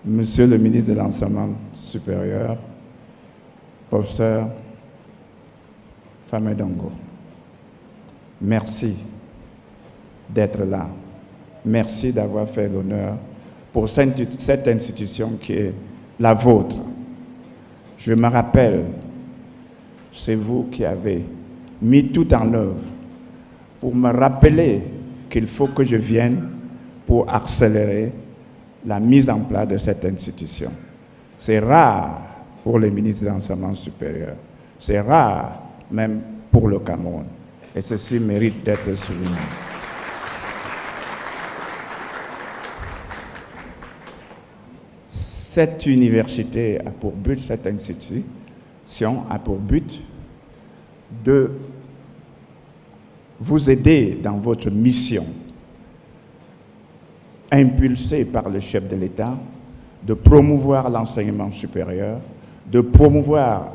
Monsieur le ministre de l'Enseignement supérieur, professeur Famedongo, merci d'être là. Merci d'avoir fait l'honneur pour cette institution qui est la vôtre. Je me rappelle, c'est vous qui avez mis tout en œuvre pour me rappeler qu'il faut que je vienne pour accélérer la mise en place de cette institution. C'est rare pour les ministres de l'Enseignement supérieur. C'est rare même pour le Cameroun. Et ceci mérite d'être souligné. Cette université a pour but, cette institution a pour but de vous aider dans votre mission, impulsée par le chef de l'État, de promouvoir l'enseignement supérieur, de promouvoir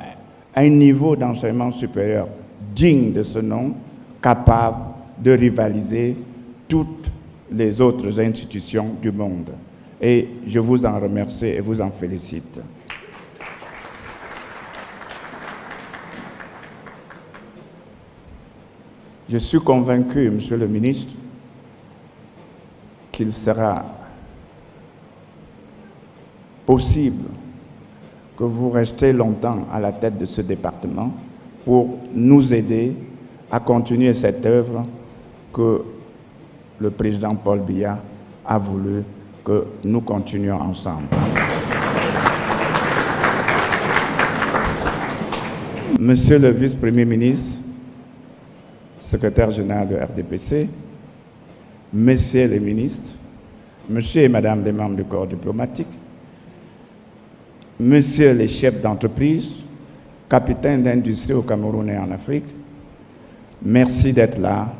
un niveau d'enseignement supérieur digne de ce nom, capable de rivaliser toutes les autres institutions du monde. Et je vous en remercie et vous en félicite. Je suis convaincu, Monsieur le ministre, qu'il sera possible que vous restiez longtemps à la tête de ce département pour nous aider à continuer cette œuvre que le président Paul Biya a voulu que nous continuions ensemble. Monsieur le vice-premier ministre, secrétaire général de RDPC, messieurs les ministres, monsieur et madame les membres du corps diplomatique, messieurs les chefs d'entreprise, capitaines d'industrie au Cameroun et en Afrique, merci d'être là.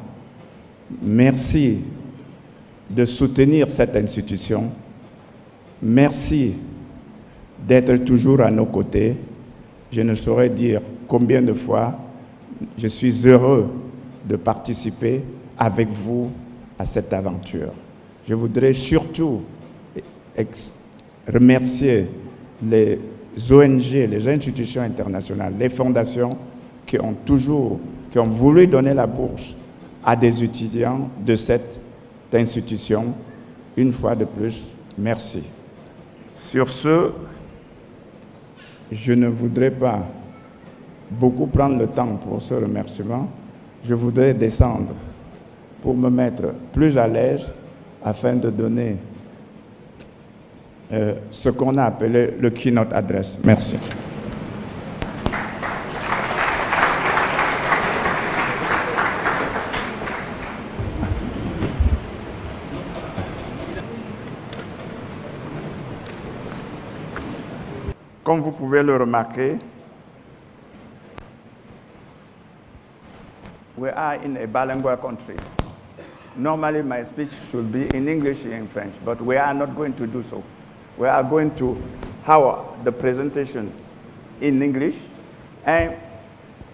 Merci de soutenir cette institution. Merci d'être toujours à nos côtés. Je ne saurais dire combien de fois je suis heureux de participer avec vous à cette aventure. Je voudrais surtout remercier les ONG, les institutions internationales, les fondations qui ont voulu donner la bourse à des étudiants de cette institution. Une fois de plus, merci. Sur ce, je ne voudrais pas beaucoup prendre le temps pour ce remerciement. Je voudrais descendre pour me mettre plus à l'aise afin de donner ce qu'on a appelé le keynote address. Merci. Comme vous pouvez le remarquer, we are in a bilingual country. Normally my speech should be in English and in French, but we are not going to do so. We are going to have the presentation in English and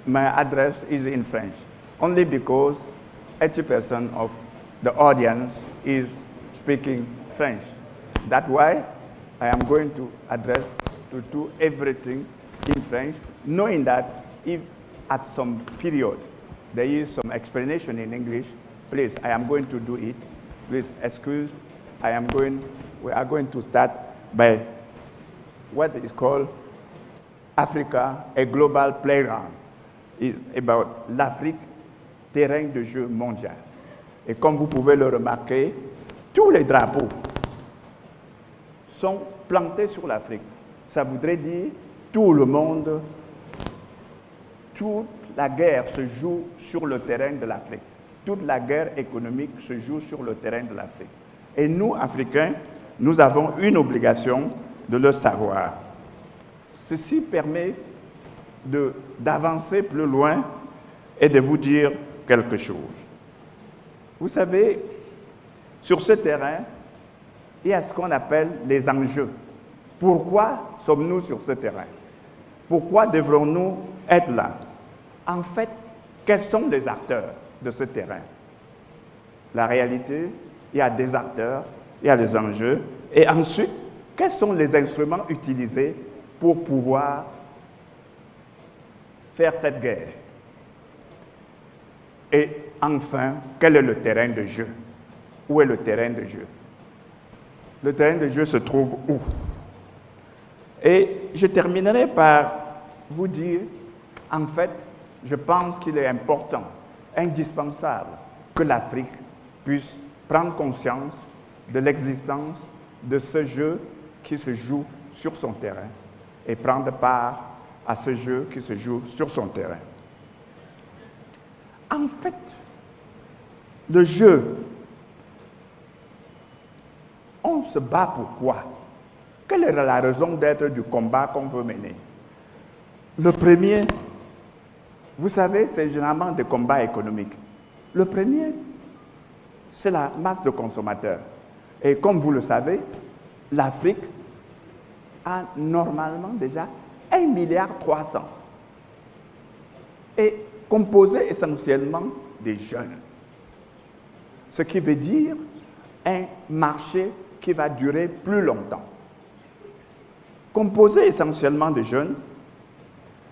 my address is in French, only because 80% of the audience is speaking French. That's why I am going to address to do everything in French, knowing that if at some period there is some explanation in English, please, I am going to do it. Please excuse, we are going to start by what is called Africa, a global playground. It's about l'Afrique, terrain de jeu mondial. Et comme vous pouvez le remarquer, tous les drapeaux sont plantés sur l'Afrique. Ça voudrait dire tout le monde, toute la guerre se joue sur le terrain de l'Afrique. Toute la guerre économique se joue sur le terrain de l'Afrique. Et nous, Africains, nous avons une obligation de le savoir. Ceci permet d'avancer plus loin et de vous dire quelque chose. Vous savez, sur ce terrain, il y a ce qu'on appelle les enjeux. Pourquoi sommes-nous sur ce terrain? Pourquoi devrons-nous être là? En fait, quels sont les acteurs de ce terrain? La réalité, il y a des acteurs, il y a des enjeux, et ensuite, quels sont les instruments utilisés pour pouvoir faire cette guerre? Et enfin, quel est le terrain de jeu? Où est le terrain de jeu? Le terrain de jeu se trouve où? Et je terminerai par vous dire, en fait, je pense qu'il est important, indispensable, que l'Afrique puisse prendre conscience de l'existence de ce jeu qui se joue sur son terrain et prendre part à ce jeu qui se joue sur son terrain. En fait, le jeu, on se bat pour quoi? Quelle est la raison d'être du combat qu'on veut mener? Le premier, vous savez, c'est généralement des combats économiques. Le premier, c'est la masse de consommateurs. Et comme vous le savez, l'Afrique a normalement déjà 1,3 milliard. Et composé essentiellement des jeunes. Ce qui veut dire un marché qui va durer plus longtemps. Composé essentiellement de jeunes,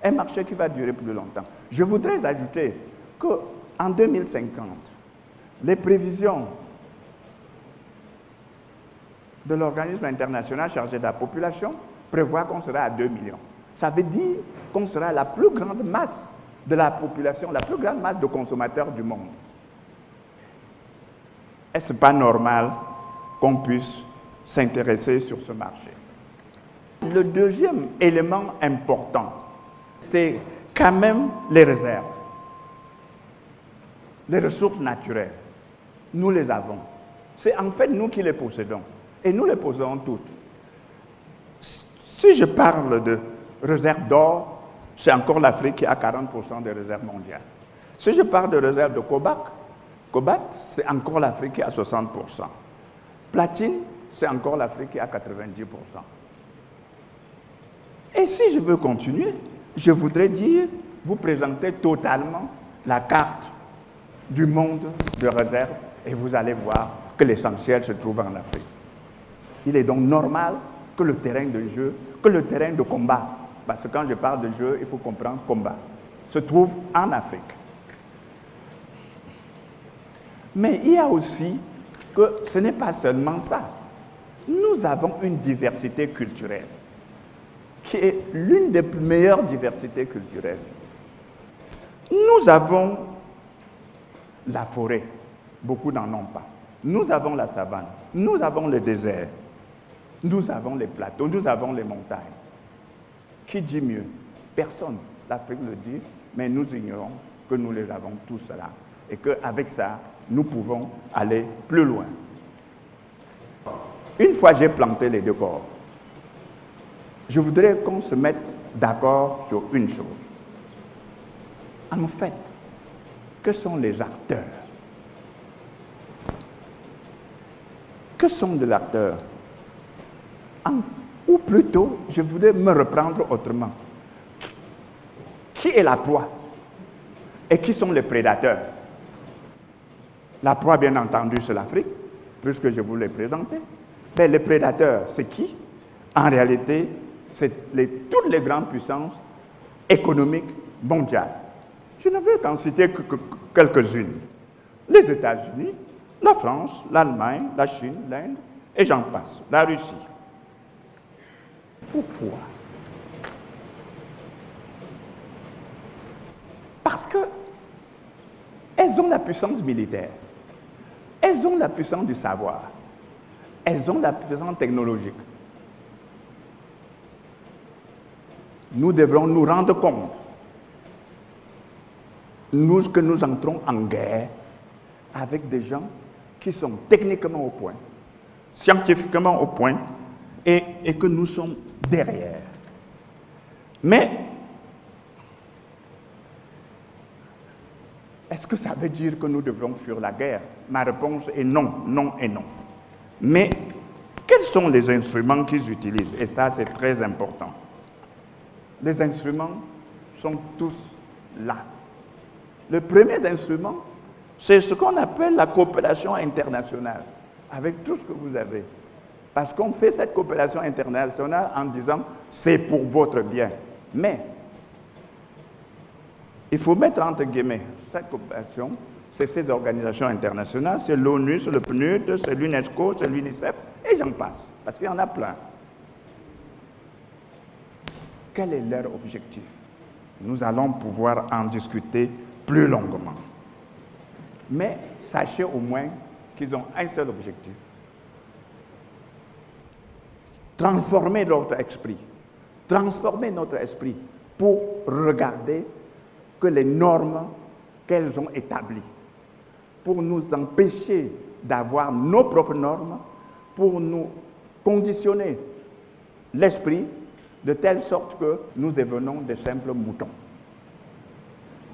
un marché qui va durer plus longtemps. Je voudrais ajouter qu'en 2050, les prévisions de l'organisme international chargé de la population prévoient qu'on sera à 2 millions. Ça veut dire qu'on sera la plus grande masse de la population, la plus grande masse de consommateurs du monde. Est-ce pas normal qu'on puisse s'intéresser sur ce marché? Le deuxième élément important, c'est quand même les réserves. Les ressources naturelles, nous les avons. C'est en fait nous qui les possédons. Et nous les possédons toutes. Si je parle de réserves d'or, c'est encore l'Afrique qui a 40% des réserves mondiales. Si je parle de réserves de cobalt, c'est encore l'Afrique qui a 60%. Platine, c'est encore l'Afrique qui a 90%. Et si je veux continuer, je voudrais dire, vous présenter totalement la carte du monde de réserve et vous allez voir que l'essentiel se trouve en Afrique. Il est donc normal que le terrain de jeu, que le terrain de combat, parce que quand je parle de jeu, il faut comprendre combat, se trouve en Afrique. Mais il y a aussi que ce n'est pas seulement ça. Nous avons une diversité culturelle qui est l'une des meilleures diversités culturelles. Nous avons la forêt, beaucoup n'en ont pas. Nous avons la savane, nous avons le désert, nous avons les plateaux, nous avons les montagnes. Qui dit mieux? Personne. L'Afrique le dit, mais nous ignorons que nous les avons tous là. Et qu'avec ça, nous pouvons aller plus loin. Une fois j'ai planté les décors, je voudrais qu'on se mette d'accord sur une chose. En fait, que sont les acteurs? Que sont les acteurs? Ou plutôt, je voudrais me reprendre autrement. Qui est la proie? Et qui sont les prédateurs? La proie, bien entendu, c'est l'Afrique, puisque je vous l'ai présenté. Mais les prédateurs, c'est qui? En réalité, c'est toutes les grandes puissances économiques mondiales. Je ne veux qu'en citer que quelques-unes. Les États-Unis, la France, l'Allemagne, la Chine, l'Inde, et j'en passe, la Russie. Pourquoi? Parce qu'elles ont la puissance militaire, elles ont la puissance du savoir, elles ont la puissance technologique. Nous devrons nous rendre compte, que nous entrons en guerre avec des gens qui sont techniquement au point, scientifiquement au point, et que nous sommes derrière. Mais, est-ce que ça veut dire que nous devrons fuir la guerre? Ma réponse est non, non et non. Mais, quels sont les instruments qu'ils utilisent? Et ça, c'est très important. Les instruments sont tous là. Le premier instrument, c'est ce qu'on appelle la coopération internationale, avec tout ce que vous avez. Parce qu'on fait cette coopération internationale en disant c'est pour votre bien. Mais il faut mettre entre guillemets cette coopération, c'est ces organisations internationales, c'est l'ONU, c'est le PNUD, c'est l'UNESCO, c'est l'UNICEF, et j'en passe, parce qu'il y en a plein. Quel est leur objectif? Nous allons pouvoir en discuter plus longuement. Mais sachez au moins qu'ils ont un seul objectif. Transformer notre esprit. Transformer notre esprit pour regarder que les normes qu'elles ont établies, pour nous empêcher d'avoir nos propres normes, pour nous conditionner l'esprit de telle sorte que nous devenons des simples moutons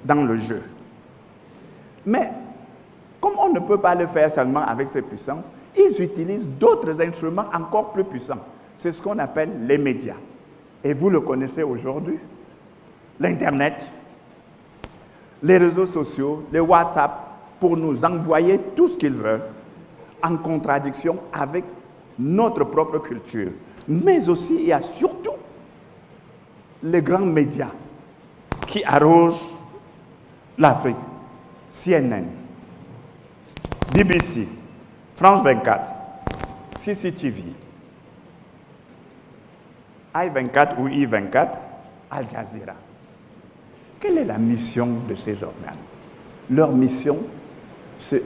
dans le jeu. Mais comme on ne peut pas le faire seulement avec ces puissances, ils utilisent d'autres instruments encore plus puissants. C'est ce qu'on appelle les médias. Et vous le connaissez aujourd'hui, l'Internet, les réseaux sociaux, les WhatsApp, pour nous envoyer tout ce qu'ils veulent, en contradiction avec notre propre culture. Mais aussi, il y a surtout les grands médias qui arrosent l'Afrique. CNN, BBC, France 24, CCTV, I24 ou I24, Al Jazeera. Quelle est la mission de ces organes? Leur mission, c'est...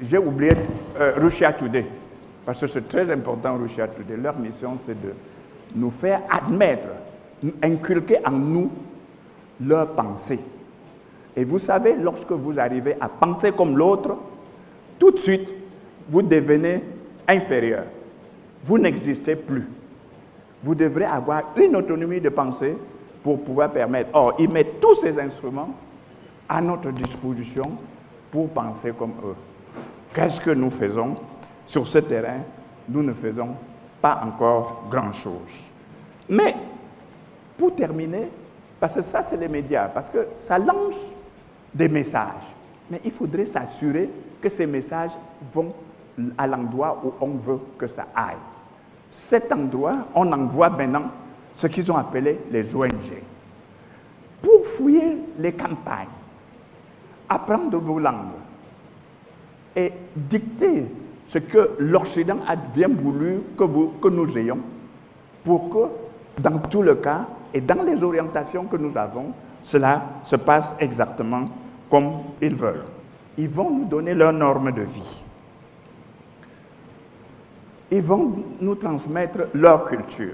j'ai oublié Russia Today, parce que c'est très important Russia Today. Leur mission, c'est de nous faire admettre, inculquer en nous leur pensée. Et vous savez, lorsque vous arrivez à penser comme l'autre, tout de suite, vous devenez inférieur. Vous n'existez plus. Vous devrez avoir une autonomie de pensée pour pouvoir permettre. Or, ils mettent tous ces instruments à notre disposition pour penser comme eux. Qu'est-ce que nous faisons sur ce terrain? Nous ne faisons pas encore grand-chose. Mais, pour terminer, parce que ça, c'est les médias, parce que ça lance des messages. Mais il faudrait s'assurer que ces messages vont à l'endroit où on veut que ça aille. Cet endroit, on envoie maintenant ce qu'ils ont appelé les ONG. Pour fouiller les campagnes, apprendre nos langues et dicter ce que l'Occident a bien voulu que nous ayons, pour que, dans tout le cas, et dans les orientations que nous avons, cela se passe exactement comme ils veulent. Ils vont nous donner leurs normes de vie. Ils vont nous transmettre leur culture.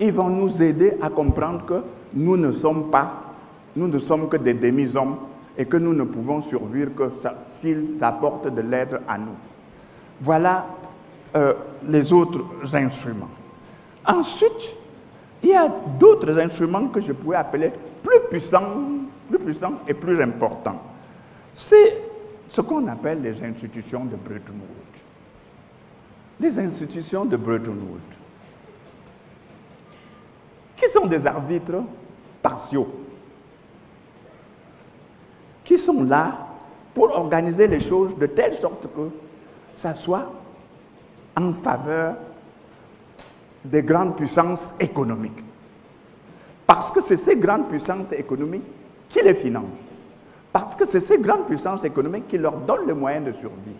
Ils vont nous aider à comprendre que nous ne sommes que des demi-hommes et que nous ne pouvons survivre que s'ils apportent de l'aide à nous. Voilà les autres instruments. Ensuite, il y a d'autres instruments que je pourrais appeler plus puissants et plus importants. C'est ce qu'on appelle les institutions de Bretton Woods. Les institutions de Bretton Woods, qui sont des arbitres partiaux, qui sont là pour organiser les choses de telle sorte que ça soit en faveur des grandes puissances économiques. Parce que c'est ces grandes puissances économiques qui les financent. Parce que c'est ces grandes puissances économiques qui leur donnent les moyens de survie.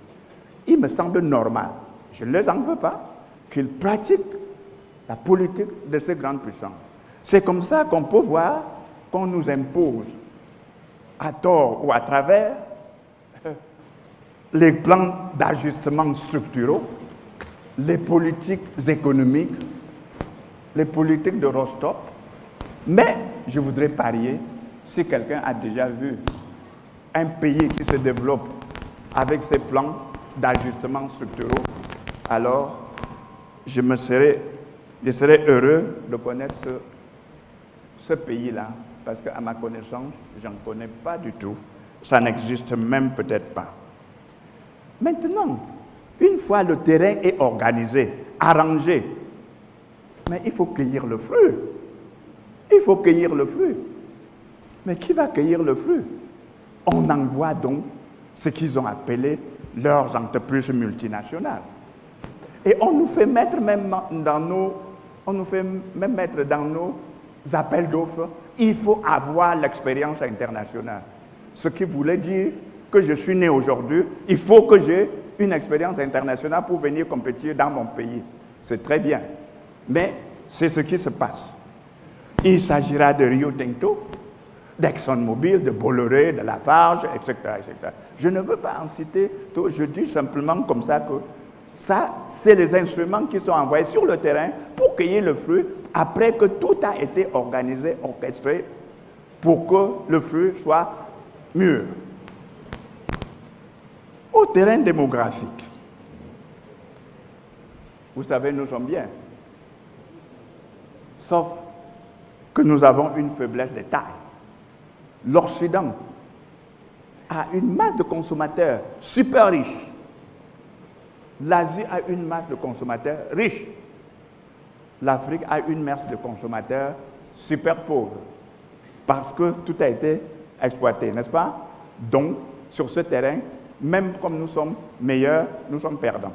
Il me semble normal, je ne les en veux pas, qu'ils pratiquent la politique de ces grandes puissances. C'est comme ça qu'on peut voir qu'on nous impose, à tort ou à travers, les plans d'ajustement structuraux, les politiques économiques, les politiques de Rostov. Mais je voudrais parier, si quelqu'un a déjà vu un pays qui se développe avec ses plans d'ajustement structuraux, alors je serais heureux de connaître ce pays-là, parce qu'à ma connaissance, je n'en connais pas du tout. Ça n'existe même peut-être pas. Maintenant, une fois le terrain est organisé, arrangé, mais il faut cueillir le fruit. Il faut cueillir le fruit. Mais qui va cueillir le fruit? On envoie donc ce qu'ils ont appelé leurs entreprises multinationales. Et on nous fait mettre même dans nos appels d'offres, il faut avoir l'expérience internationale. Ce qui voulait dire que je suis né aujourd'hui, il faut que j'ai une expérience internationale pour venir compétir dans mon pays. C'est très bien. Mais c'est ce qui se passe. Il s'agira de Rio Tinto, d'ExxonMobil, de Bolloré, de Lafarge, etc., etc. Je ne veux pas en citer tout. Je dis simplement comme ça que ça, c'est les instruments qui sont envoyés sur le terrain pour cueillir le fruit après que tout a été organisé, orchestré pour que le fruit soit mûr. Au terrain démographique, vous savez, nous sommes bien. Sauf que nous avons une faiblesse de taille. L'Occident a une masse de consommateurs super riches. L'Asie a une masse de consommateurs riches. L'Afrique a une masse de consommateurs super pauvres. Parce que tout a été exploité, n'est-ce pas? Donc, sur ce terrain, même comme nous sommes meilleurs, nous sommes perdants.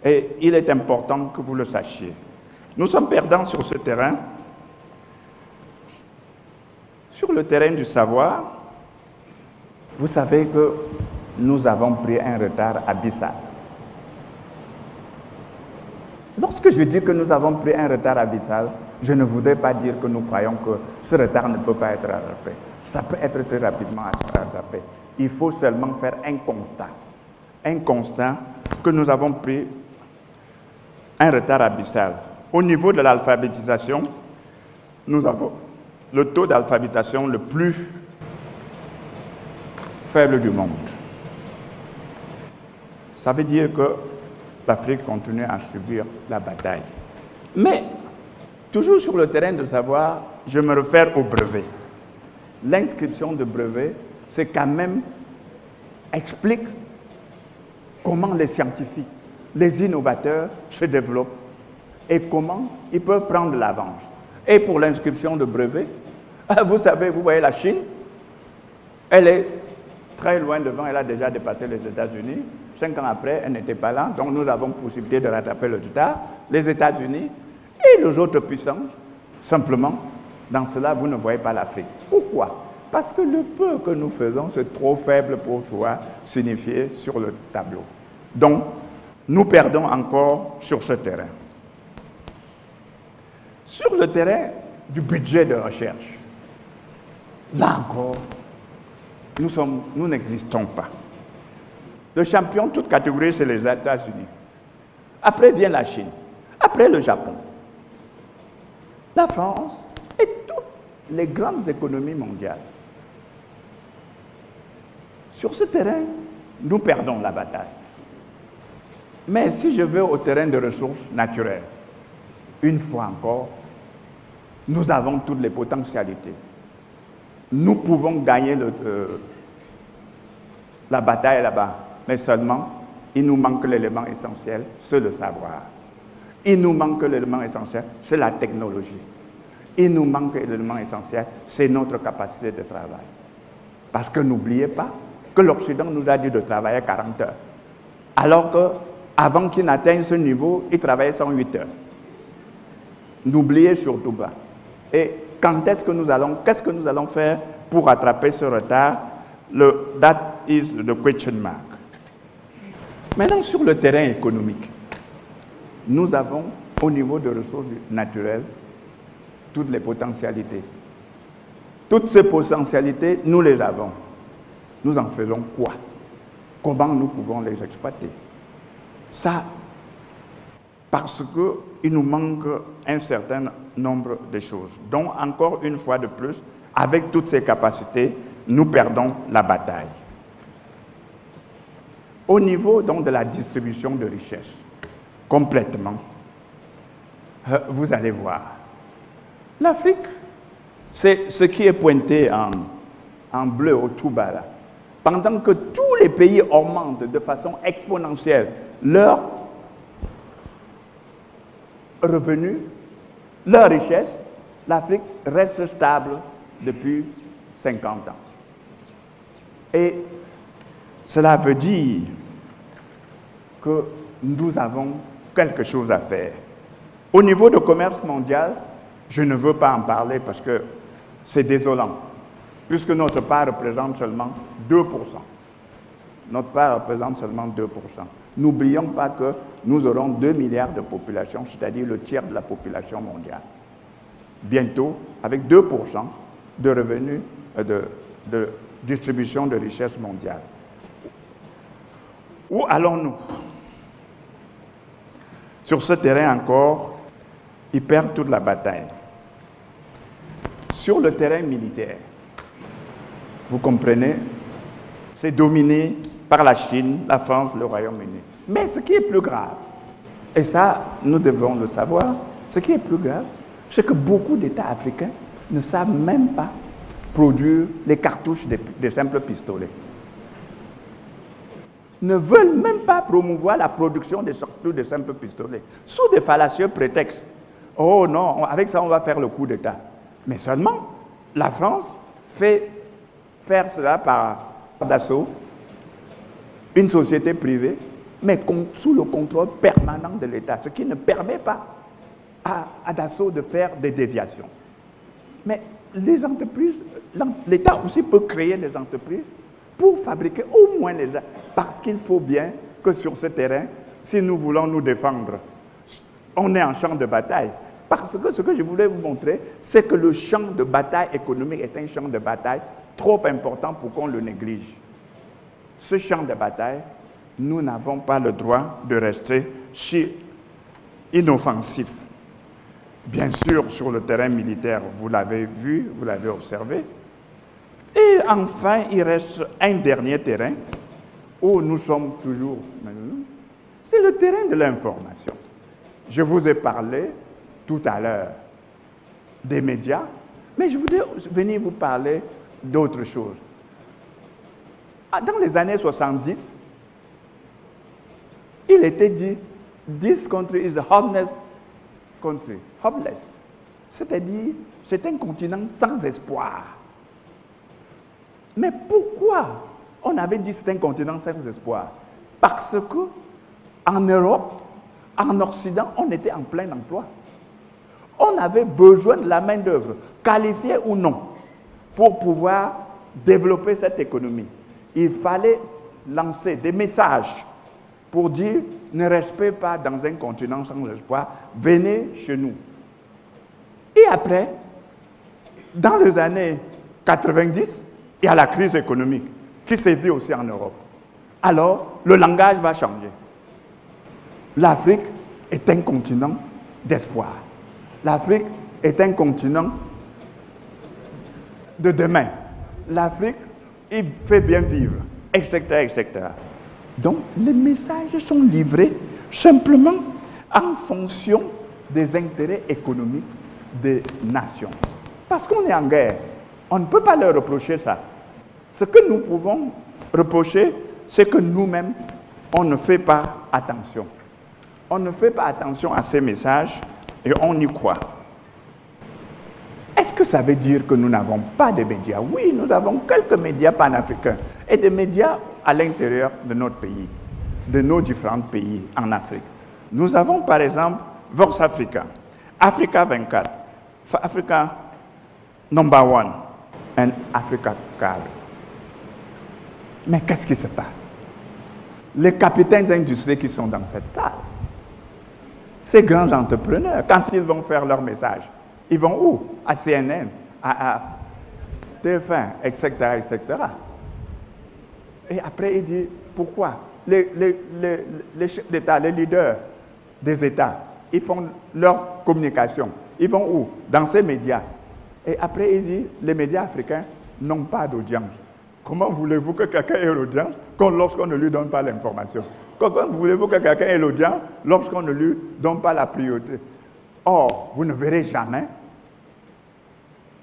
Et il est important que vous le sachiez. Nous sommes perdants sur ce terrain. Sur le terrain du savoir, vous savez que nous avons pris un retard abyssal. Lorsque je dis que nous avons pris un retard abyssal, je ne voudrais pas dire que nous croyons que ce retard ne peut pas être rattrapé. Ça peut être très rapidement rattrapé. Il faut seulement faire un constat que nous avons pris un retard abyssal. Au niveau de l'alphabétisation, nous avons le taux d'alphabétisation le plus faible du monde. Ça veut dire que l'Afrique continue à subir la bataille. Mais, toujours sur le terrain de savoir, je me réfère au brevet. L'inscription de brevet, c'est quand même explique comment les scientifiques, les innovateurs se développent et comment ils peuvent prendre l'avance. Et pour l'inscription de brevet, vous savez, vous voyez la Chine, elle est très loin devant, elle a déjà dépassé les États-Unis. 5 ans après, elle n'était pas là, donc nous avons possibilité de rattraper le retard. Les États-Unis et les autres puissances, simplement, dans cela, vous ne voyez pas l'Afrique. Pourquoi? Parce que le peu que nous faisons, c'est trop faible pour pouvoir signifier sur le tableau. Donc, nous perdons encore sur ce terrain. Sur le terrain du budget de recherche, là encore, nous n'existons pas. Le champion, toute catégorie, c'est les États-Unis. Après vient la Chine. Après le Japon. La France et toutes les grandes économies mondiales. Sur ce terrain, nous perdons la bataille. Mais si je vais au terrain de ressources naturelles, une fois encore, nous avons toutes les potentialités. Nous pouvons gagner la bataille là-bas, mais seulement, il nous manque l'élément essentiel, c'est le savoir. Il nous manque l'élément essentiel, c'est la technologie. Il nous manque l'élément essentiel, c'est notre capacité de travail. Parce que n'oubliez pas que l'Occident nous a dit de travailler 40 heures. Alors qu'avant qu'il n'atteigne ce niveau, il travaillait 108 heures. N'oubliez surtout pas. Et qu'est-ce que nous allons faire pour rattraper ce retard? That is the question mark. Maintenant, sur le terrain économique, nous avons, au niveau de ressources naturelles, toutes les potentialités. Toutes ces potentialités, nous les avons. Nous en faisons quoi? Comment nous pouvons les exploiter? Ça, parce qu'il nous manque un certain nombre de choses. Donc, encore une fois de plus, avec toutes ces capacités, nous perdons la bataille. Au niveau donc de la distribution de richesses, complètement, vous allez voir. L'Afrique, c'est ce qui est pointé en bleu au tout bas là. Pendant que tous les pays augmentent de façon exponentielle leurs revenus, leurs richesses, l'Afrique reste stable depuis 50 ans. Et cela veut dire que nous avons quelque chose à faire. Au niveau du commerce mondial, je ne veux pas en parler parce que c'est désolant, puisque notre part représente seulement 2%. Notre part représente seulement 2%. N'oublions pas que nous aurons 2 milliards de population, c'est-à-dire le tiers de la population mondiale. Bientôt, avec 2% de revenus de distribution de richesse mondiale. Où allons-nous? Sur ce terrain encore, ils perdent toute la bataille. Sur le terrain militaire, vous comprenez, c'est dominé par la Chine, la France, le Royaume-Uni. Mais ce qui est plus grave, et ça, nous devons le savoir, ce qui est plus grave, c'est que beaucoup d'États africains ne savent même pas produire les cartouches des simples pistolets. Ne veulent même pas promouvoir la production des simples pistolets, sous des fallacieux prétextes. Oh non, avec ça on va faire le coup d'État. Mais seulement, la France fait faire cela par Dassault, une société privée, mais sous le contrôle permanent de l'État, ce qui ne permet pas à Dassault de faire des déviations. Mais les entreprises, l'État aussi peut créer des entreprises pour fabriquer au moins les armes, parce qu'il faut bien que sur ce terrain, si nous voulons nous défendre, on est en champ de bataille. Parce que ce que je voulais vous montrer, c'est que le champ de bataille économique est un champ de bataille trop important pour qu'on le néglige. Ce champ de bataille, nous n'avons pas le droit de rester inoffensifs. Bien sûr, sur le terrain militaire, vous l'avez vu, vous l'avez observé. Et enfin, il reste un dernier terrain où nous sommes toujours maintenant. C'est le terrain de l'information. Je vous ai parlé tout à l'heure des médias, mais je voudrais venir vous parler d'autre chose. Dans les années 70, il était dit « This country is the hopeless country ». Hopeless. C'est-à-dire, c'est un continent sans espoir. Mais pourquoi on avait dit que c'est un continent sans espoir? Parce que en Europe, en Occident, on était en plein emploi. On avait besoin de la main-d'œuvre, qualifiée ou non, pour pouvoir développer cette économie. Il fallait lancer des messages pour dire ne restez pas dans un continent sans espoir, venez chez nous. Et après, dans les années 90, il y a la crise économique qui s'est vue aussi en Europe. Alors, le langage va changer. L'Afrique est un continent d'espoir. L'Afrique est un continent de demain. L'Afrique, il fait bien vivre, etc., etc. Donc, les messages sont livrés simplement en fonction des intérêts économiques des nations. Parce qu'on est en guerre, on ne peut pas leur reprocher ça. Ce que nous pouvons reprocher, c'est que nous-mêmes, on ne fait pas attention. On ne fait pas attention à ces messages et on y croit. Est-ce que ça veut dire que nous n'avons pas de médias? Oui, nous avons quelques médias panafricains et des médias à l'intérieur de notre pays, de nos différents pays en Afrique. Nous avons par exemple Vox Africa, Africa 24, Africa Number One et Africa Card. Mais qu'est-ce qui se passe? Les capitaines d'industrie qui sont dans cette salle, ces grands entrepreneurs, quand ils vont faire leur message, ils vont où? À CNN, à TF1, etc., etc. Et après, il dit, pourquoi? Les chefs d'État, les leaders des États, ils font leur communication. Ils vont où? Dans ces médias. Et après, il dit, les médias africains n'ont pas d'audience. Comment voulez-vous que quelqu'un ait l'audience lorsqu'on ne lui donne pas l'information? Comment voulez-vous que quelqu'un ait l'audience lorsqu'on ne lui donne pas la priorité? Or, vous ne verrez jamais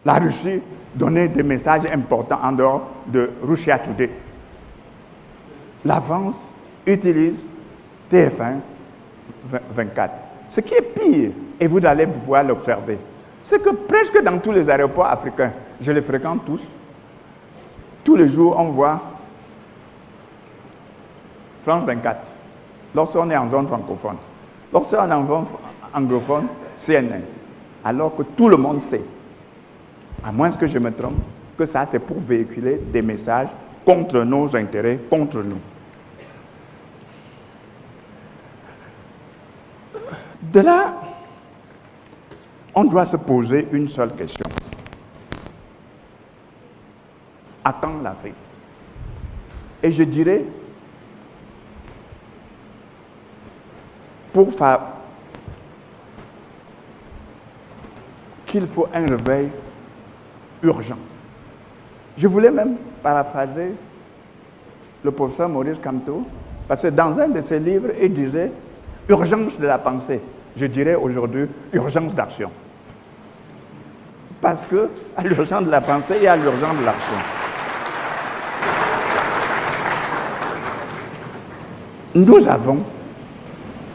la Russie donner des messages importants en dehors de Russia Today. La France utilise TF1 24. Ce qui est pire, et vous allez pouvoir l'observer, c'est que presque dans tous les aéroports africains, je les fréquente tous les jours on voit France 24. lorsqu'on est en zone francophone. Lorsqu'on est en zone anglophone, CNN. Alors que tout le monde sait, à moins que je me trompe, que ça c'est pour véhiculer des messages contre nos intérêts, contre nous. De là, on doit se poser une seule question. À quand l'Afrique? Et je dirais, pour faire qu'il faut un réveil urgent. Je voulais même paraphraser le professeur Maurice Kamto, parce que dans un de ses livres, il disait « urgence de la pensée ». Je dirais aujourd'hui « urgence d'action ». Parce qu'à l'urgence de la pensée, il y a l'urgence de l'action. Nous avons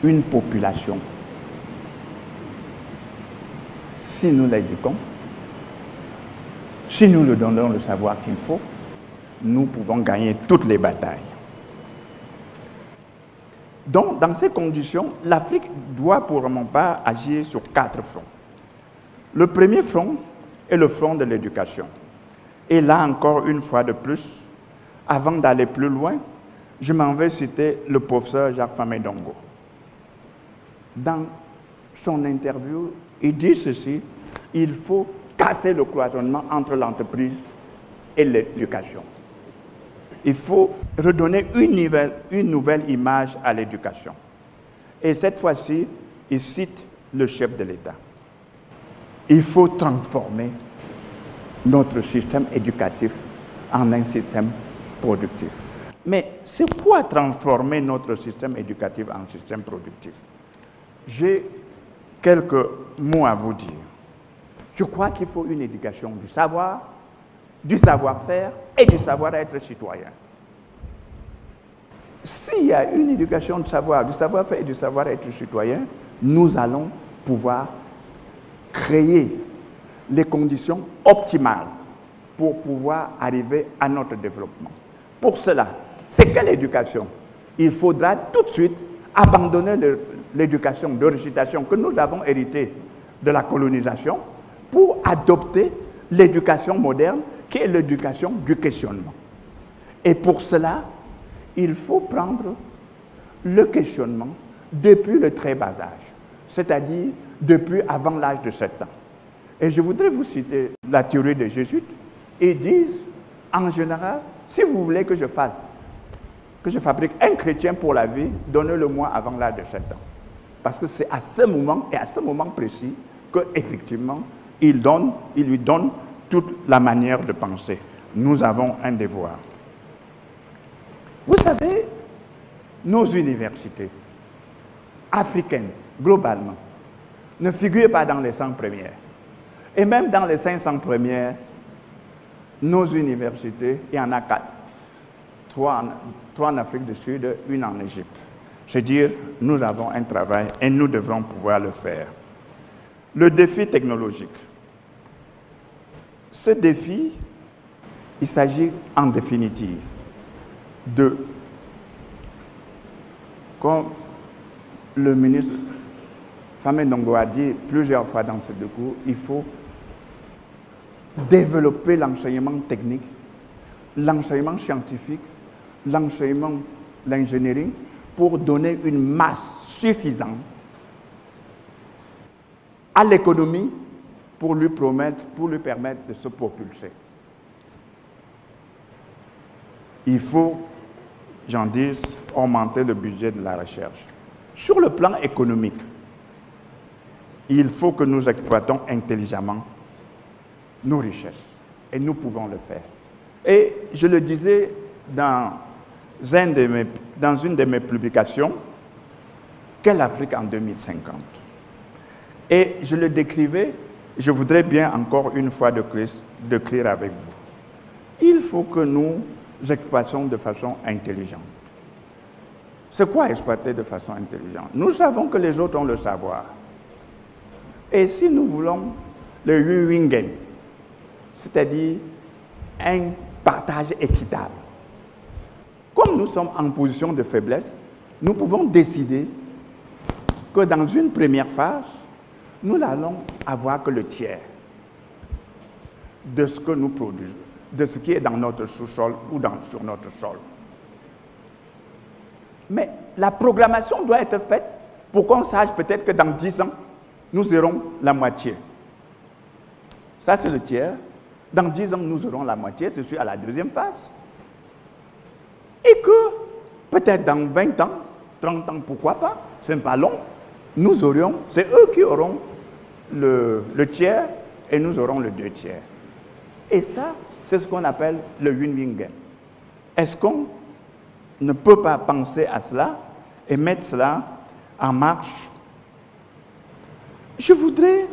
une population. Si nous l'éduquons, si nous lui donnons le savoir qu'il faut, nous pouvons gagner toutes les batailles. Donc, dans ces conditions, l'Afrique doit pour mon part agir sur 4 fronts. Le premier front est le front de l'éducation. Et là, encore une fois de plus, avant d'aller plus loin, je m'en vais citer le professeur Jacques Famé-Dongo. Dans son interview, il dit ceci, il faut casser le cloisonnement entre l'entreprise et l'éducation. Il faut redonner une nouvelle image à l'éducation. Et cette fois-ci, il cite le chef de l'État. Il faut transformer notre système éducatif en un système productif. Mais c'est quoi transformer notre système éducatif en système productif? J'ai quelques mots à vous dire. Je crois qu'il faut une éducation du savoir, du savoir-faire et du savoir-être citoyen. S'il y a une éducation du savoir-faire et du savoir-être citoyen, nous allons pouvoir créer les conditions optimales pour pouvoir arriver à notre développement. Pour cela, c'est quelle éducation? Il faudra tout de suite abandonner l'éducation de récitation que nous avons héritée de la colonisation pour adopter l'éducation moderne qui est l'éducation du questionnement. Et pour cela, il faut prendre le questionnement depuis le très bas âge, c'est-à-dire depuis avant l'âge de 7 ans. Et je voudrais vous citer la théorie des jésuites. Ils disent, en général, si vous voulez que je fabrique un chrétien pour la vie, donnez-le-moi avant l'âge de 7 ans. Parce que c'est à ce moment, et à ce moment précis, qu'effectivement, il lui donne toute la manière de penser. Nous avons un devoir. Vous savez, nos universités africaines, globalement, ne figurent pas dans les 100 premières. Et même dans les 500 premières, nos universités, il y en a 4. 3 en Afrique du Sud, 1 en Égypte. C'est-à-dire, nous avons un travail et nous devrons pouvoir le faire. Le défi technologique. Ce défi, il s'agit en définitive de, comme le ministre Famé-Dongo a dit plusieurs fois dans ce discours, il faut développer l'enseignement technique, l'enseignement scientifique, l'enseignement, l'ingénierie, pour donner une masse suffisante à l'économie pour lui permettre de se propulser. Il faut, j'en dis, augmenter le budget de la recherche. Sur le plan économique, il faut que nous exploitons intelligemment nos richesses. Et nous pouvons le faire. Et je le disais dans une de mes publications, quelle Afrique en 2050? Et je le décrivais, je voudrais bien encore une fois décrire avec vous. Il faut que nous exploitions de façon intelligente. C'est quoi exploiter de façon intelligente? Nous savons que les autres ont le savoir. Et si nous voulons le Win-Win, c'est-à-dire un partage équitable, comme nous sommes en position de faiblesse, nous pouvons décider que dans une première phase, nous n'allons avoir que le tiers de ce que nous produisons, de ce qui est dans notre sous-sol ou sur notre sol. Mais la programmation doit être faite pour qu'on sache peut-être que dans 10 ans, nous aurons la moitié. Ça, c'est le tiers. Dans 10 ans, nous aurons la moitié, c'est sûr, à la deuxième phase. Et que, peut-être dans 20 ans, 30 ans, pourquoi pas, c'est pas long, nous aurions, c'est eux qui auront le tiers et nous aurons le 2 tiers. Et ça, c'est ce qu'on appelle le win-win game. Est-ce qu'on ne peut pas penser à cela et mettre cela en marche? Je voudrais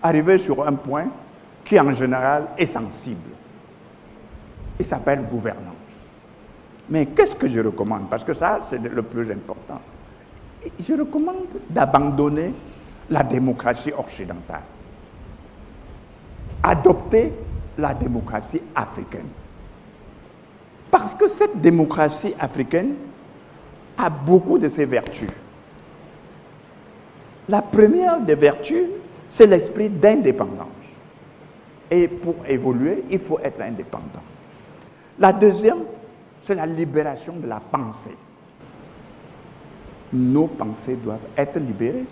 arriver sur un point qui, en général, est sensible. Il s'appelle gouvernance. Mais qu'est-ce que je recommande? Parce que ça, c'est le plus important. Je recommande d'abandonner la démocratie occidentale. Adopter la démocratie africaine. Parce que cette démocratie africaine a beaucoup de ses vertus. La première des vertus, c'est l'esprit d'indépendance. Et pour évoluer, il faut être indépendant. La deuxième, c'est la libération de la pensée. Nos pensées doivent être libérées.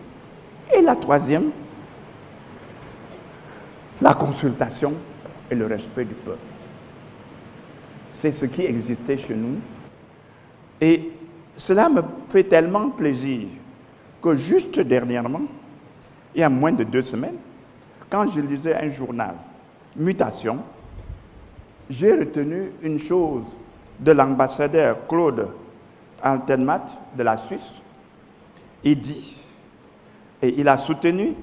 Et la troisième, la consultation et le respect du peuple. C'est ce qui existait chez nous. Et cela me fait tellement plaisir que juste dernièrement, il y a moins de 2 semaines, quand je lisais un journal, Mutation, j'ai retenu une chose de l'ambassadeur Claude Altenmat de la Suisse. Il dit, et il a soutenu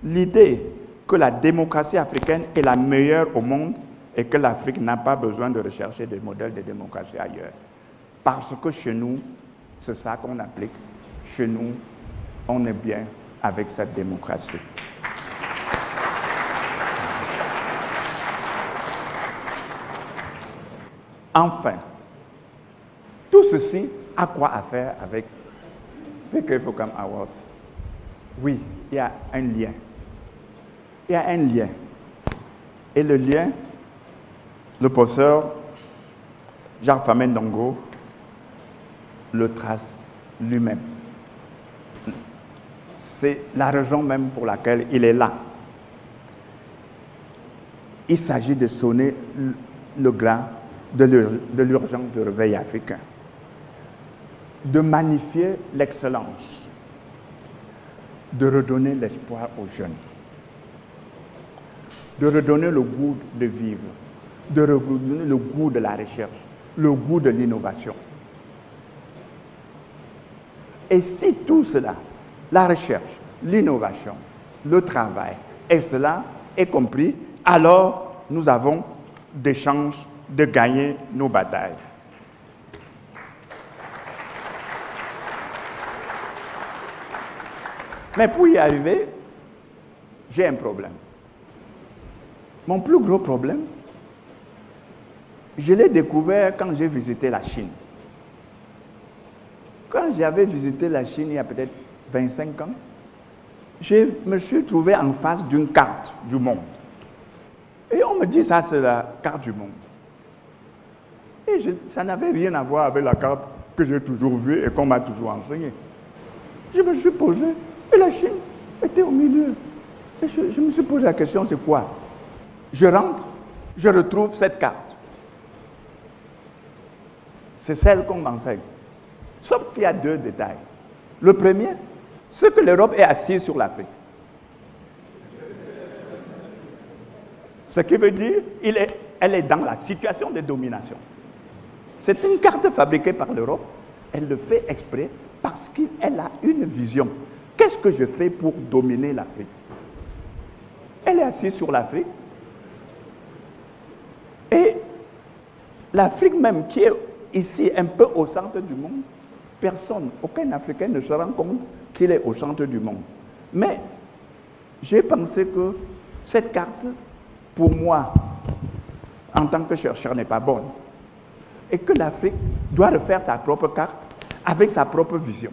l'idée que la démocratie africaine est la meilleure au monde et que l'Afrique n'a pas besoin de rechercher des modèles de démocratie ailleurs. Parce que chez nous, c'est ça qu'on applique. Chez nous, on est bien avec cette démocratie. Enfin, tout ceci a quoi à faire avec PK Focam Award? Oui, il y a un lien. Il y a un lien. Et le lien, le professeur Jacques Famen Ndongo le trace lui-même. C'est la raison même pour laquelle il est là. Il s'agit de sonner le glas de l'urgence de réveil africain, de magnifier l'excellence, de redonner l'espoir aux jeunes, de redonner le goût de vivre, de redonner le goût de la recherche, le goût de l'innovation. Et si tout cela, la recherche, l'innovation, le travail, et cela est compris, alors nous avons des chances de gagner nos batailles. Mais pour y arriver, j'ai un problème. Mon plus gros problème, je l'ai découvert quand j'ai visité la Chine. Quand j'avais visité la Chine il y a peut-être 25 ans, je me suis trouvé en face d'une carte du monde. Et on me dit, ça c'est la carte du monde. Et ça n'avait rien à voir avec la carte que j'ai toujours vue et qu'on m'a toujours enseignée. Je me suis posé, et la Chine était au milieu. Et je me suis posé la question, c'est quoi? Je rentre, je retrouve cette carte. C'est celle qu'on m'enseigne. Sauf qu'il y a 2 détails. Le premier, c'est que l'Europe est assise sur l'Afrique. Ce qui veut dire qu'elle est dans la situation de domination. C'est une carte fabriquée par l'Europe. Elle le fait exprès parce qu'elle a une vision. Qu'est-ce que je fais pour dominer l'Afrique? Elle est assise sur l'Afrique. Et l'Afrique même, qui est ici un peu au centre du monde, personne, aucun Africain ne se rend compte qu'il est au centre du monde. Mais j'ai pensé que cette carte, pour moi, en tant que chercheur, n'est pas bonne. Et que l'Afrique doit refaire sa propre carte avec sa propre vision.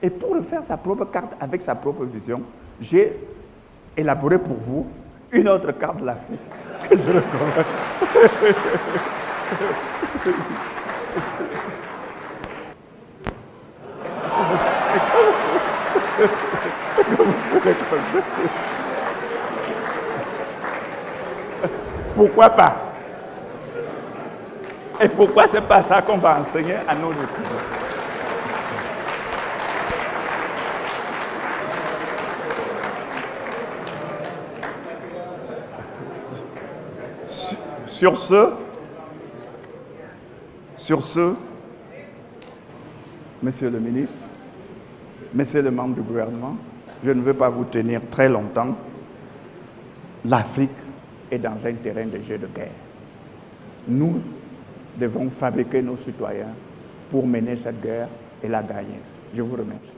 Et pour faire sa propre carte avec sa propre vision, j'ai élaboré pour vous une autre carte de l'Afrique que je recommande. Pourquoi pas? Et pourquoi c'est pas ça qu'on va enseigner à nos étudiants? Sur ce, Monsieur le ministre, Messieurs les membres du gouvernement, je ne veux pas vous tenir très longtemps. L'Afrique est dans un terrain de jeu de guerre. Nous devons fabriquer nos citoyens pour mener cette guerre et la gagner. Je vous remercie.